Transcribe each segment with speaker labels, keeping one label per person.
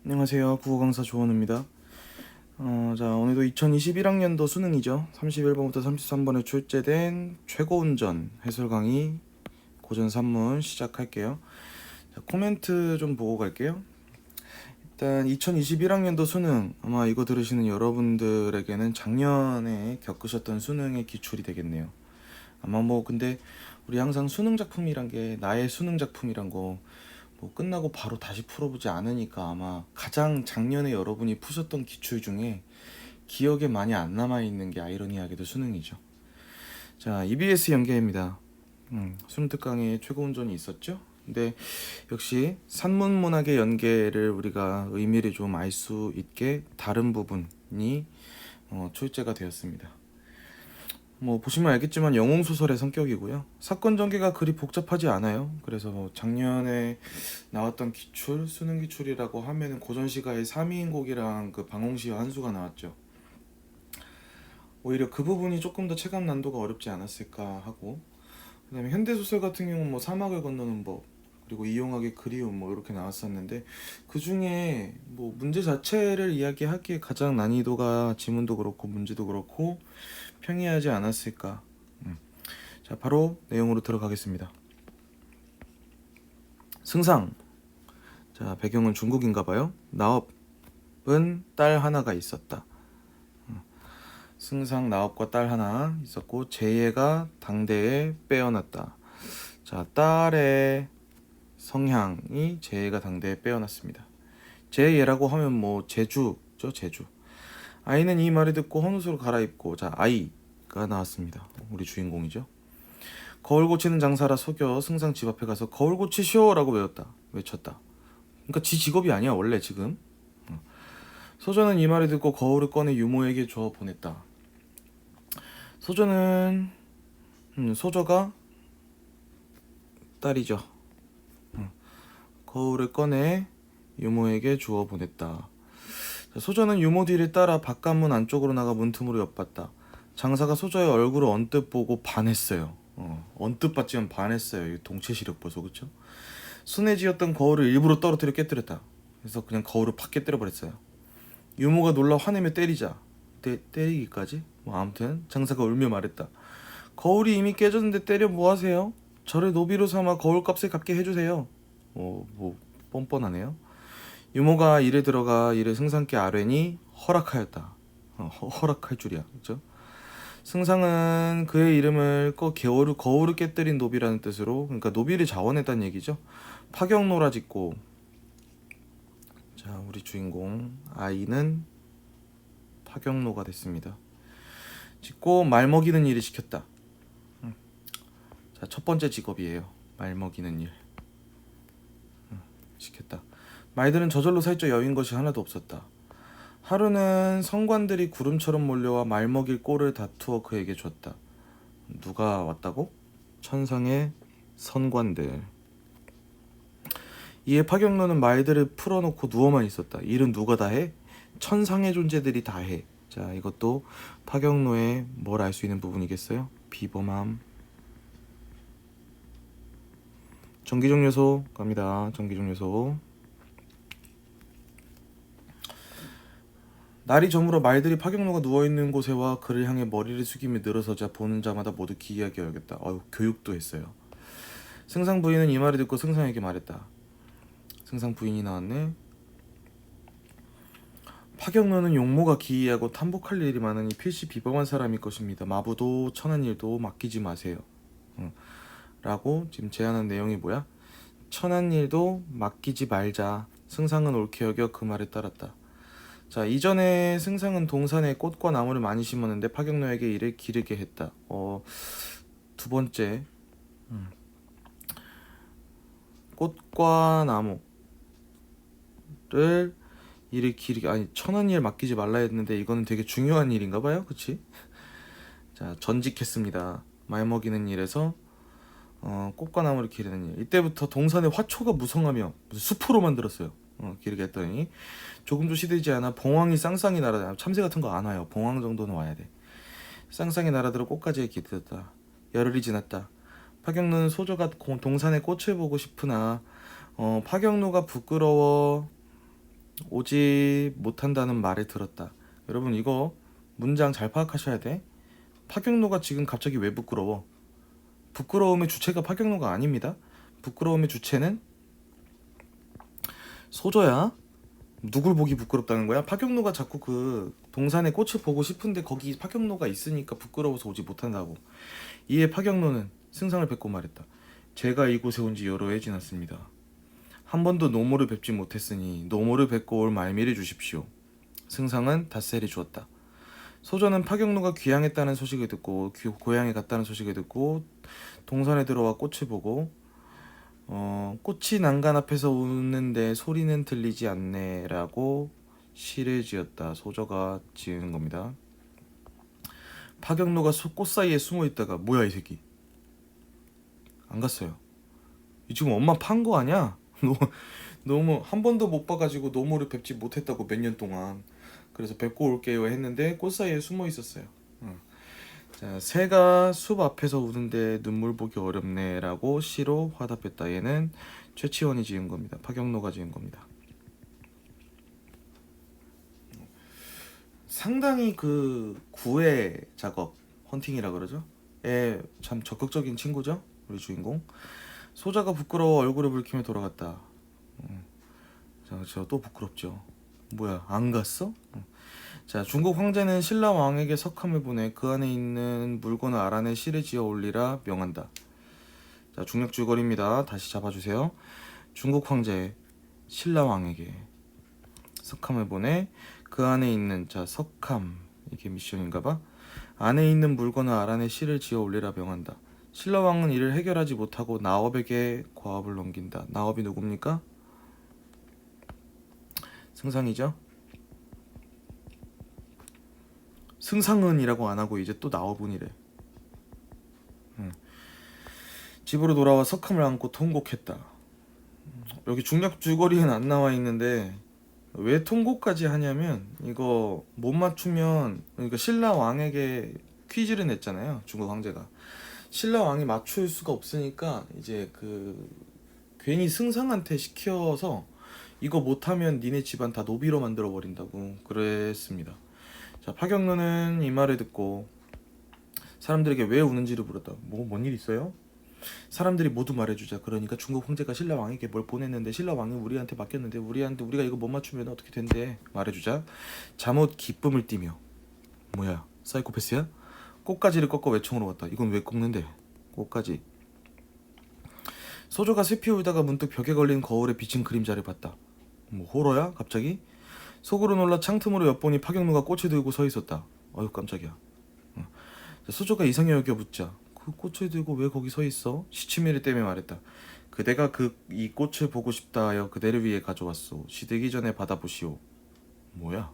Speaker 1: 안녕하세요. 국어 강사 조원우입니다. 자, 오늘도 2021학년도 수능이죠. 31번부터 33번에 출제된 최고운전 해설 강의 고전 3문 시작할게요. 자, 코멘트 좀 보고 갈게요. 일단 2021학년도 수능, 아마 이거 들으시는 여러분들에게는 작년에 겪으셨던 수능의 기출이 되겠네요. 아마 근데 우리 항상 수능 작품이란 게 나의 수능 작품이란 거 끝나고 바로 다시 풀어보지 않으니까 아마 가장 작년에 여러분이 푸셨던 기출 중에 기억에 많이 안 남아있는 게 아이러니하게도 수능이죠. 자, EBS 연계입니다. 수능 특강에 최고 운전이 있었죠. 근데 역시 산문문학의 연계를 우리가 의미를 좀 알 수 있게 다른 부분이 출제가 되었습니다. 보시면 알겠지만 영웅소설의 성격이고요. 사건 전개가 그리 복잡하지 않아요. 그래서 작년에 나왔던 기출, 수능 기출이라고 하면은 고전시가의 3위인곡이랑 그 방홍시와 한수가 나왔죠. 오히려 그 부분이 조금 더 체감 난도가 어렵지 않았을까 하고, 그다음에 현대소설 같은 경우는 사막을 건너는 법, 그리고 이용학의 그리움 이렇게 나왔었는데, 그 중에 문제 자체를 이야기하기에 가장 난이도가 지문도 그렇고 문제도 그렇고 평이하지 않았을까. 자, 바로 내용으로 들어가겠습니다. 승상. 자, 배경은 중국인가 봐요. 나업은 딸 하나가 있었다. 승상 나업과 딸 하나 있었고 제예가 당대에 빼어났다. 자, 딸의 성향이 제예가 당대에 빼어났습니다. 제예라고 하면 제주죠, 제주. 아이는 이 말을 듣고 헌옷으로 갈아입고, 자, 아이가 나왔습니다. 우리 주인공이죠. 거울 고치는 장사라 속여 승상 집 앞에 가서 거울 고치시오라고 외쳤다. 그러니까 지 직업이 아니야 원래 지금. 소저는 이 말을 듣고 거울을 꺼내 유모에게 주어 보냈다. 소저는 소저가 딸이죠. 거울을 꺼내 유모에게 주어 보냈다. 소저는 유모 뒤를 따라 바깥문 안쪽으로 나가 문틈으로 엿봤다. 장사가 소저의 얼굴을 언뜻 보고 반했어요. 언뜻 봤지만 반했어요. 동체 시력 보소, 그쵸? 순해지었던 거울을 일부러 떨어뜨려 깨뜨렸다. 그래서 그냥 거울을 팍 깨뜨려 버렸어요. 유모가 놀라 화내며 때리자. 때리기까지? 아무튼 장사가 울며 말했다. 거울이 이미 깨졌는데 때려 뭐하세요? 저를 노비로 삼아 거울값을 갚게 해주세요. 뻔뻔하네요. 유모가 일에 들어가 일을 승상께 아뢰니 허락하였다. 허락할 줄이야, 그렇죠? 승상은 그의 이름을 거울을 깨뜨린 노비라는 뜻으로, 그러니까 노비를 자원했다는 얘기죠. 파경노라 짓고, 자, 우리 주인공 아이는 파경노가 됐습니다. 짓고 말 먹이는 일을 시켰다. 자, 첫 번째 직업이에요. 말 먹이는 일 시켰다. 말들은 저절로 살쪄 여윈 것이 하나도 없었다. 하루는 성관들이 구름처럼 몰려와 말 먹일 꼴을 다투어 그에게 줬다. 누가 왔다고? 천상의 선관들. 이에 파경로는 말들을 풀어놓고 누워만 있었다. 일은 누가 다 해? 천상의 존재들이 다 해. 자, 이것도 파경로의 뭘 알 수 있는 부분이겠어요? 비범함. 정기적 요소 갑니다. 정기적 요소. 날이 저물어 말들이 파경로가 누워있는 곳에 와 그를 향해 머리를 숙이며 늘어서자 보는 자마다 모두 기이하게 여겼다. 교육도 했어요. 승상 부인은 이 말을 듣고 승상에게 말했다. 승상 부인이 나왔네. 파경로는 용모가 기이하고 탐복할 일이 많으니 필시 비범한 사람일 것입니다. 마부도 천한 일도 맡기지 마세요. 라고 지금 제안한 내용이 뭐야? 천한 일도 맡기지 말자. 승상은 옳게 여겨 그 말에 따랐다. 자, 이전에 승상은 동산에 꽃과 나무를 많이 심었는데 파경노에게 이를 기르게 했다. 두 번째, 꽃과 나무를 일을 기르게, 천한 일 맡기지 말라 했는데 이거는 되게 중요한 일인가 봐요, 그치? 자, 전직했습니다. 말 먹이는 일에서 꽃과 나무를 기르는 일. 이때부터 동산의 화초가 무성하며 무슨 숲으로 만들었어요. 기르게 했더니 조금도 시들지 않아 봉황이 쌍쌍이 날아다. 참새 같은 거 안 와요. 봉황 정도는 와야 돼. 쌍쌍이 날아들어 꽃가지에 기르다. 열흘이 지났다. 파경로는 소저가 동산의 꽃을 보고 싶으나 파경로가 부끄러워 오지 못한다는 말을 들었다. 여러분 이거 문장 잘 파악하셔야 돼. 파경노가 지금 갑자기 왜 부끄러워? 부끄러움의 주체가 파경노가 아닙니다. 부끄러움의 주체는 소저야. 누굴 보기 부끄럽다는 거야? 파경노가 자꾸 그 동산에 꽃을 보고 싶은데 거기 파경노가 있으니까 부끄러워서 오지 못한다고. 이에 파경노는 승상을 뵙고 말했다. 제가 이곳에 온 지 여러 해 지났습니다. 한 번도 노모를 뵙지 못했으니 노모를 뵙고 올 말미를 주십시오. 승상은 닷새를 주었다. 소저는 파경노가 귀향했다는 소식을 듣고 고향에 갔다는 소식을 듣고 동산에 들어와 꽃을 보고 꽃이 난간 앞에서 우는데 소리는 들리지 않네라고 시를 지었다. 소저가 지은 겁니다. 파경노가 꽃 사이에 숨어 있다가 뭐야 이 새끼 안 갔어요. 이 지금 엄마 판 거 아니야? 너무 한 번도 못 봐가지고 노모를 뵙지 못했다고 몇 년 동안. 그래서 뵙고 올게요 했는데 꽃 사이에 숨어 있었어요. 자, 새가 숲 앞에서 우는데 눈물 보기 어렵네라고 시로 화답했다. 얘는 최치원이 지은 겁니다. 파경노가 지은 겁니다. 상당히 그 구애 작업, 헌팅이라 그러죠. 참 적극적인 친구죠. 우리 주인공. 소자가 부끄러워 얼굴을 붉히며 돌아갔다. 자, 저 또 부끄럽죠. 뭐야, 안 갔어? 자, 중국 황제는 신라 왕에게 석함을 보내 그 안에 있는 물건을 알아내 실에 지어 올리라 명한다. 자, 중력 줄거리입니다. 다시 잡아주세요. 중국 황제 신라 왕에게 석함을 보내 그 안에 있는 자 석함 이게 미션인가봐. 안에 있는 물건을 알아내 실을 지어 올리라 명한다. 신라 왕은 이를 해결하지 못하고 나업에게 과업을 넘긴다. 나업이 누굽니까? 승상이죠. 승상은이라고 안 하고 이제 또 나업은이래. 집으로 돌아와 석함을 안고 통곡했다. 여기 중력 줄거리는 안 나와 있는데 왜 통곡까지 하냐면 이거 못 맞추면 그러니까 신라 왕에게 퀴즈를 냈잖아요. 중국 황제가 신라 왕이 맞출 수가 없으니까 이제 그 괜히 승상한테 시켜서 이거 못하면 니네 집안 다 노비로 만들어 버린다고 그랬습니다. 자, 파경노는 이 말을 듣고 사람들에게 왜 우는지를 물었다. 뭔 일 있어요? 사람들이 모두 말해주자. 그러니까 중국 황제가 신라 왕에게 뭘 보냈는데 신라 왕이 우리한테 맡겼는데 우리가 이거 못 맞추면 어떻게 된대. 말해주자. 잠옷 기쁨을 띠며 뭐야 사이코패스야? 꽃가지를 꺾어 외청으로 왔다. 이건 왜 꺾는데? 꽃가지. 소조가 슬피 울다가 문득 벽에 걸린 거울에 비친 그림자를 봤다. 뭐 호러야? 갑자기? 속으로 놀라 창틈으로 엿보니 파경노가 꽃을 들고 서 있었다. 어휴 깜짝이야. 소조가 이상해 여겨 묻자 그 꽃을 들고 왜 거기 서 있어? 시치미를 떼며 말했다. 그대가 이 꽃을 보고 싶다 하여 그대를 위해 가져왔소. 시들기 전에 받아보시오. 뭐야?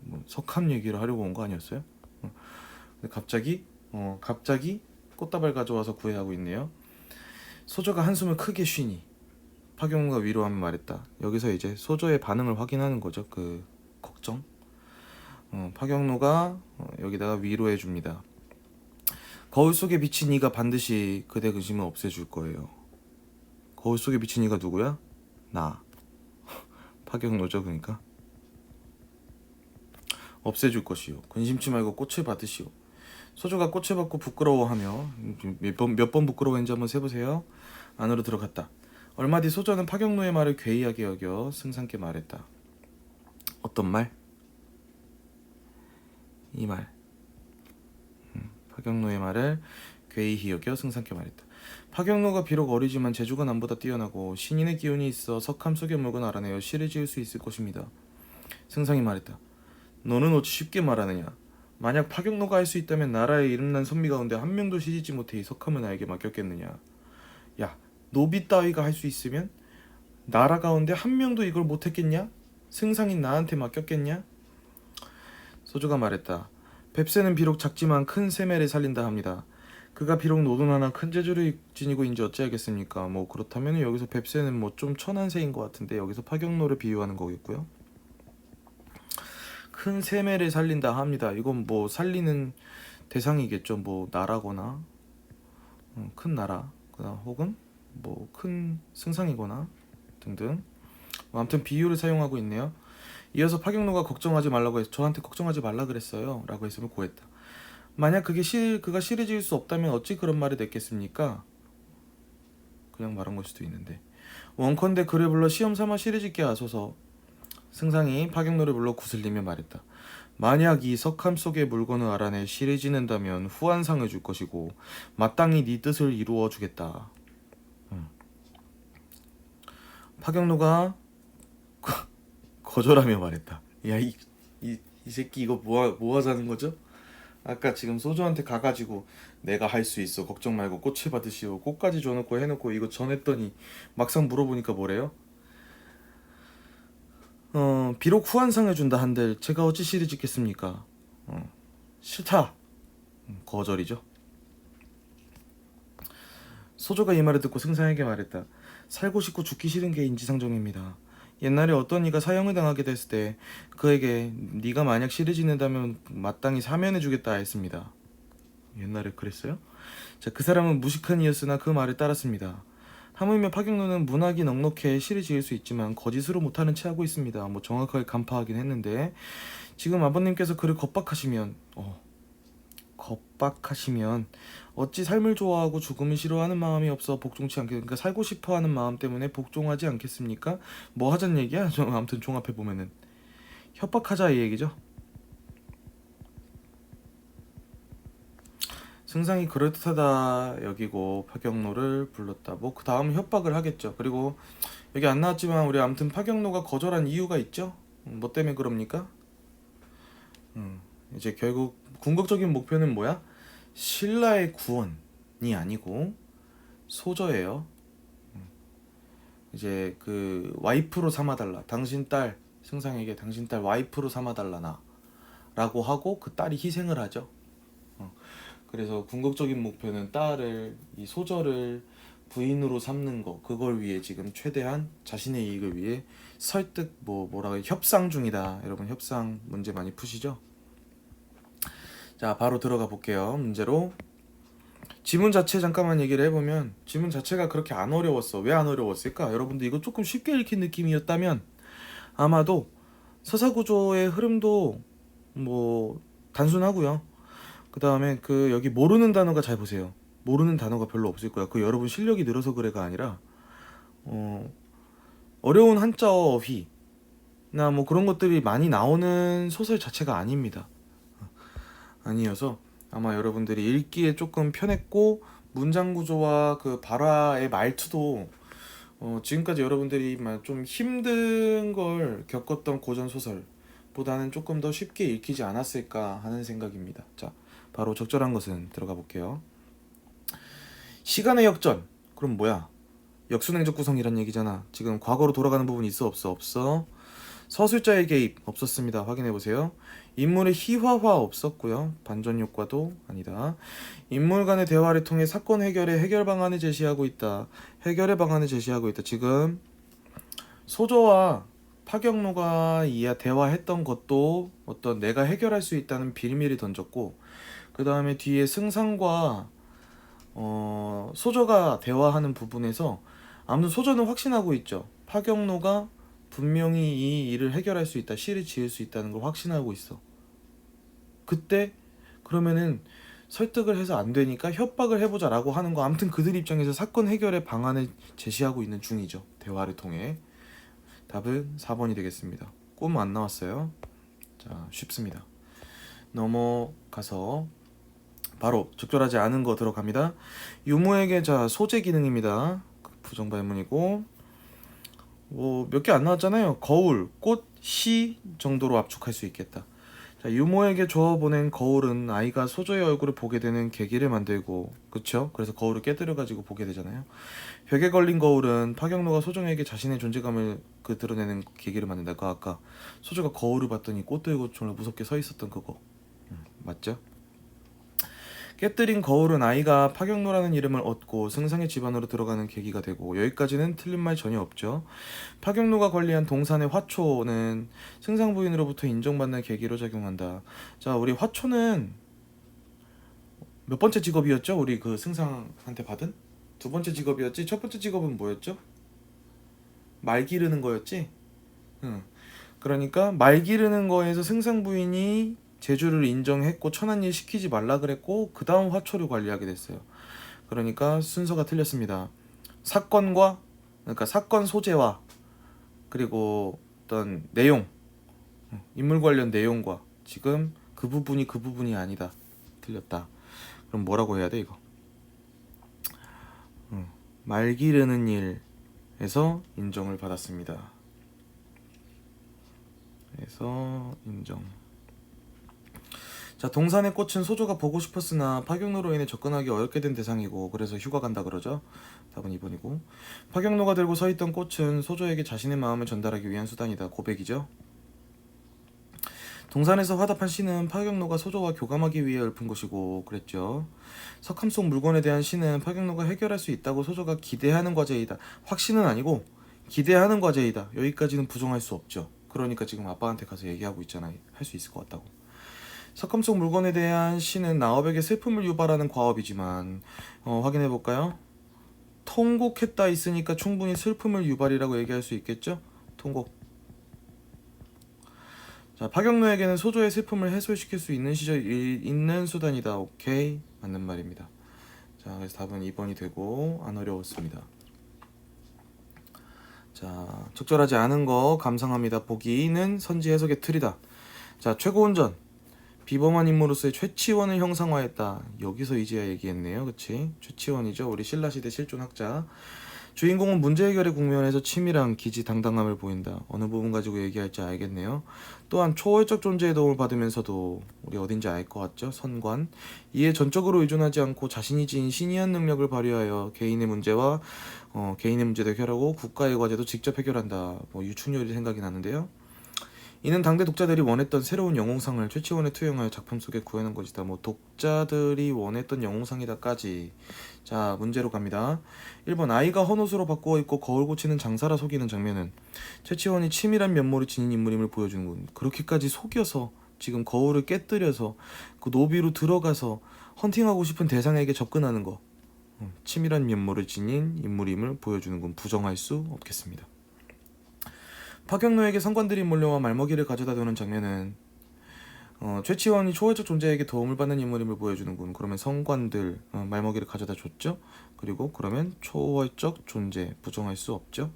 Speaker 1: 뭐 석함 얘기를 하려고 온 거 아니었어요? 근데 갑자기 꽃다발 가져와서 구애하고 있네요. 소조가 한숨을 크게 쉬니 파경노가 위로하며 말했다. 여기서 이제 소조의 반응을 확인하는 거죠. 그 걱정. 파경노가 여기다가 위로해 줍니다. 거울 속에 비친 이가 반드시 그대 근심을 없애줄 거예요. 거울 속에 비친 이가 누구야? 나. 파경노죠. 그러니까 없애줄 것이요. 근심치 말고 꽃을 받으시오. 소조가 꽃을 받고 부끄러워하며 몇 번 부끄러워했는지 한번 세보세요. 안으로 들어갔다. 얼마 뒤 소조는 파경노의 말을 괴이하게 여겨 승상께 말했다. 어떤 말? 이 말. 파경노의 말을 괴이히 여겨 승상께 말했다. 파경노가 비록 어리지만 재주가 남보다 뛰어나고 신인의 기운이 있어 석함 속의 물건 알아내어 시를 지을 수 있을 것입니다. 승상이 말했다. 너는 어찌 쉽게 말하느냐. 만약 파경노가 할 수 있다면 나라의 이름난 선비 가운데 한 명도 시집지 못해 이 석함을 나에게 맡겼겠느냐. 야, 노비 따위가 할 수 있으면 나라 가운데 한 명도 이걸 못했겠냐? 승상인 나한테 맡겼겠냐? 소조가 말했다. 뱁새는 비록 작지만 큰 샘매를 살린다 합니다. 그가 비록 노동하나 큰 재주를 지니고 인지 어찌하겠습니까? 뭐 그렇다면 여기서 뱁새는 뭐 좀 천한 새인 것 같은데 여기서 파경노를 비유하는 거겠고요. 큰 샘매를 살린다 합니다. 이건 뭐 살리는 대상이겠죠. 뭐 나라거나 큰 나라, 혹은 뭐 큰 승상이거나 등등. 아무튼 비유를 사용하고 있네요. 이어서 파경노가 걱정하지 말라고 해서 저한테 걱정하지 말라 그랬어요 라고 했으면 고했다. 만약 그가 시리 지을 수 없다면 어찌 그런 말을 냈겠습니까? 그냥 말한 걸 수도 있는데. 원컨대 그를 불러 시험 삼아 시리 짓게 하소서. 승상이 파경노를 불러 구슬리며 말했다. 만약 이 석함 속의 물건을 알아내 시리 짓는다면 후한상을 줄 것이고 마땅히 네 뜻을 이루어 주겠다. 파경노가 거절하며 말했다. 야, 이 새끼 이거 뭐 하자는 거죠? 아까 지금 소주한테 가가지고 내가 할 수 있어 걱정 말고 꽃을 받으시오 꽃까지 줘놓고 해놓고 이거 전했더니 막상 물어보니까 뭐래요? 비록 후한상을 준다 한들 제가 어찌 시리 짓겠습니까? 싫다. 거절이죠. 소조가 이 말을 듣고 승상에게 말했다. 살고 싶고 죽기 싫은 게 인지상정입니다. 옛날에 어떤 이가 사형을 당하게 됐을 때 그에게 네가 만약 시리 짓는다면 마땅히 사면해주겠다 했습니다. 옛날에 그랬어요? 자, 그 사람은 무식한 이였으나 그 말을 따랐습니다. 하물며 파경노는 문학이 넉넉해 시리 지을 수 있지만 거짓으로 못하는 채 하고 있습니다. 뭐 정확하게 간파하긴 했는데 지금 아버님께서 그를 겁박하시면 어찌 삶을 좋아하고 죽음을 싫어하는 마음이 없어 복종치 않게 그러니까 살고 싶어하는 마음 때문에 복종하지 않겠습니까? 뭐 하자는 얘기야? 아무튼 종합해 보면은 협박하자 이 얘기죠. 승상이 그럴듯하다 여기고 파경노를 불렀다. 뭐 그 다음 협박을 하겠죠. 그리고 여기 안 나왔지만 우리 아무튼 파경노가 거절한 이유가 있죠. 뭐 때문에 그럽니까? 이제 결국 궁극적인 목표는 뭐야? 신라의 구원이 아니고 소저예요. 이제 그 와이프로 삼아달라. 당신 딸 승상에게 당신 딸 와이프로 삼아달라나 라고 하고 그 딸이 희생을 하죠. 그래서 궁극적인 목표는 딸을 이 소저를 부인으로 삼는 거 그걸 위해 지금 최대한 자신의 이익을 위해 설득 뭐라고 해 협상 중이다. 여러분 협상 문제 많이 푸시죠? 자 바로 들어가 볼게요. 문제로 지문 자체 잠깐만 얘기를 해보면 지문 자체가 그렇게 안 어려웠어. 왜 안 어려웠을까? 여러분들 이거 조금 쉽게 읽힌 느낌이었다면 아마도 서사구조의 흐름도 뭐 단순하고요. 그 다음에 그 여기 모르는 단어가 잘 보세요. 모르는 단어가 별로 없을 거야. 그 여러분 실력이 늘어서 그래가 아니라 어려운 한자어 어휘나 뭐 그런 것들이 많이 나오는 소설 자체가 아닙니다. 아니어서 아마 여러분들이 읽기에 조금 편했고 문장 구조와 그 발화의 말투도 지금까지 여러분들이 좀 힘든 걸 겪었던 고전 소설보다는 조금 더 쉽게 읽히지 않았을까 하는 생각입니다. 자, 바로 적절한 것은 들어가 볼게요. 시간의 역전. 그럼 뭐야? 역순행적 구성이란 얘기잖아. 지금 과거로 돌아가는 부분이 있어 없어? 없어. 서술자의 개입 없었습니다. 확인해 보세요. 인물의 희화화 없었고요. 반전 효과도 아니다. 인물 간의 대화를 통해 사건 해결의 해결 방안을 제시하고 있다. 해결의 방안을 제시하고 있다. 지금 소조와 파경노가 대화했던 것도 어떤 내가 해결할 수 있다는 빌미를 던졌고 그 다음에 뒤에 승상과 소조가 대화하는 부분에서 아무튼 소조는 확신하고 있죠. 파경노가 분명히 이 일을 해결할 수 있다. 시를 지을 수 있다는 걸 확신하고 있어. 그때 그러면은 설득을 해서 안 되니까 협박을 해보자 라고 하는 거. 아무튼 그들 입장에서 사건 해결의 방안을 제시하고 있는 중이죠. 대화를 통해. 답은 4번이 되겠습니다. 꿈 안 나왔어요. 자, 쉽습니다. 넘어가서 바로 적절하지 않은 거 들어갑니다. 유무에게 자 소재 기능입니다. 부정발문이고 뭐 몇 개 안 나왔잖아요. 거울, 꽃, 시 정도로 압축할 수 있겠다. 자, 유모에게 주어 보낸 거울은 아이가 소조의 얼굴을 보게 되는 계기를 만들고 그쵸? 그래서 거울을 깨뜨려 가지고 보게 되잖아요. 벽에 걸린 거울은 파경노가 소정에게 자신의 존재감을 드러내는 계기를 만든다. 그 아까 소조가 거울을 봤더니 꽃 들고 정말 무섭게 서 있었던 그거 맞죠? 깨뜨린 거울은 아이가 파경노라는 이름을 얻고 승상의 집안으로 들어가는 계기가 되고 여기까지는 틀린 말 전혀 없죠. 파경노가 관리한 동산의 화초는 승상 부인으로부터 인정받는 계기로 작용한다. 자, 우리 화초는 몇 번째 직업이었죠? 우리 그 승상한테 받은? 두 번째 직업이었지? 첫 번째 직업은 뭐였죠? 말 기르는 거였지? 그러니까 말 기르는 거에서 승상 부인이 제주를 인정했고 천안일 시키지 말라 그랬고 그 다음 화초를 관리하게 됐어요. 그러니까 순서가 틀렸습니다. 사건과 그러니까 사건 소재와 그리고 어떤 내용, 인물 관련 내용과 지금 그 부분이 아니다. 틀렸다. 그럼 뭐라고 해야 돼 이거? 말 기르는 일에서 인정을 받았습니다. 그래서 인정. 자, 동산의 꽃은 소조가 보고 싶었으나 파경로로 인해 접근하기 어렵게 된 대상이고 그래서 휴가 간다 그러죠. 답은 2번이고. 파경로가 들고 서 있던 꽃은 소조에게 자신의 마음을 전달하기 위한 수단이다. 고백이죠. 동산에서 화답한 시는 파경로가 소조와 교감하기 위해 읊은 것이고 그랬죠. 석함 속 물건에 대한 시는 파경로가 해결할 수 있다고 소조가 기대하는 과제이다. 확신은 아니고 기대하는 과제이다. 여기까지는 부정할 수 없죠. 그러니까 지금 아빠한테 가서 얘기하고 있잖아요. 할 수 있을 것 같다고. 석함 속 물건에 대한 시는 나업에게 슬픔을 유발하는 과업이지만 확인해 볼까요? 통곡했다 있으니까 충분히 슬픔을 유발이라고 얘기할 수 있겠죠? 통곡. 자, 파경로에게는 소조의 슬픔을 해소시킬 수 있는 있는 수단이다. 오케이, 맞는 말입니다. 자, 그래서 답은 2번이 되고 안 어려웠습니다. 자, 적절하지 않은 거 감상합니다. 보기는 선지 해석의 틀이다. 자, 최고운전. 비범한 인물로서의 최치원을 형상화했다. 여기서 이제야 얘기했네요. 그치? 최치원이죠. 우리 신라시대 실존학자. 주인공은 문제 해결의 국면에서 치밀한 기지당당함을 보인다. 어느 부분 가지고 얘기할지 알겠네요. 또한 초월적 존재의 도움을 받으면서도 우리 어딘지 알 것 같죠? 선관. 이에 전적으로 의존하지 않고 자신이 지닌 신이한 능력을 발휘하여 개인의 문제와 개인의 문제도 해결하고 국가의 과제도 직접 해결한다. 뭐 유충렬이 생각이 나는데요. 이는 당대 독자들이 원했던 새로운 영웅상을 최치원에 투영하여 작품 속에 구해낸 것이다. 뭐 독자들이 원했던 영웅상이다까지. 자, 문제로 갑니다. 1번 아이가 헌옷으로 바꾸어 입고 거울 고치는 장사라 속이는 장면은 최치원이 치밀한 면모를 지닌 인물임을 보여주는군. 그렇게까지 속여서 지금 거울을 깨뜨려서 그 노비로 들어가서 헌팅하고 싶은 대상에게 접근하는 거. 치밀한 면모를 지닌 인물임을 보여주는군. 부정할 수 없겠습니다. 파경로에게 선관들이 몰려와 말먹이를 가져다 두는 장면은 최치원이 초월적 존재에게 도움을 받는 인물임을 보여주는군. 그러면 선관들 말먹이를 가져다 줬죠. 그리고 그러면 초월적 존재 부정할 수 없죠.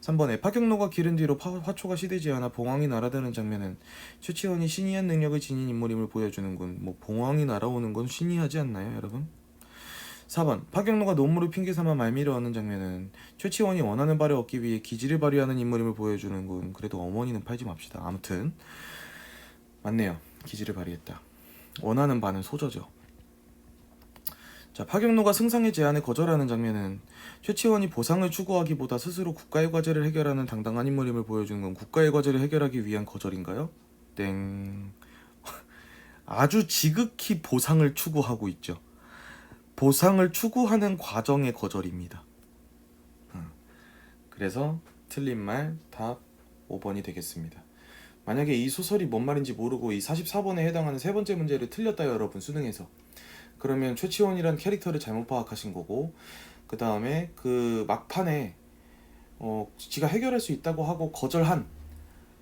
Speaker 1: 3번에 파경로가 기른 뒤로 화초가 시들지 않아 봉황이 날아드는 장면은 최치원이 신이한 능력을 지닌 인물임을 보여주는군. 뭐 봉황이 날아오는 건 신이하지 않나요, 여러분? 4번 파경로가 논문을 핑계삼아 말미를 얻는 장면은 최치원이 원하는 바를 얻기 위해 기지를 발휘하는 인물임을 보여주는군. 그래도 어머니는 팔지 맙시다. 아무튼 맞네요. 기지를 발휘했다. 원하는 바는 소저죠. 자, 파경로가 승상의 제안에 거절하는 장면은 최치원이 보상을 추구하기보다 스스로 국가의 과제를 해결하는 당당한 인물임을 보여주는 건 국가의 과제를 해결하기 위한 거절인가요? 땡. 아주 지극히 보상을 추구하고 있죠. 보상을 추구하는 과정의 거절입니다. 그래서 틀린 말 답 5번이 되겠습니다. 만약에 이 소설이 뭔 말인지 모르고 이 44번에 해당하는 세 번째 문제를 틀렸다 여러분 수능에서 그러면 최치원이란 캐릭터를 잘못 파악하신 거고 그 다음에 그 막판에 지가 해결할 수 있다고 하고 거절한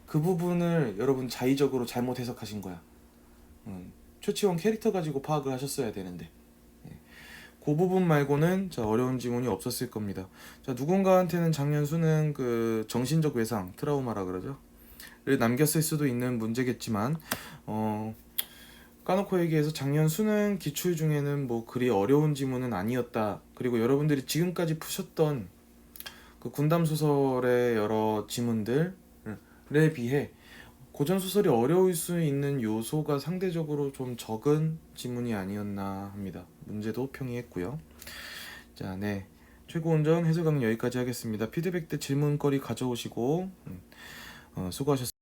Speaker 1: 그 부분을 여러분 자의적으로 잘못 해석하신 거야. 최치원 캐릭터 가지고 파악을 하셨어야 되는데 그 부분 말고는 자, 어려운 지문이 없었을 겁니다. 자, 누군가한테는 작년 수능 그 정신적 외상, 트라우마라 그러죠. 를 남겼을 수도 있는 문제겠지만 까놓고 얘기해서 작년 수능 기출 중에는 뭐 그리 어려운 지문은 아니었다. 그리고 여러분들이 지금까지 푸셨던 그 군담 소설의 여러 지문들에 비해 고전 소설이 어려울 수 있는 요소가 상대적으로 좀 적은 지문이 아니었나 합니다. 문제도 평이했고요. 자, 네. 최고운전 해설 강의 여기까지 하겠습니다. 피드백 때 질문거리 가져오시고 수고하셨습니다.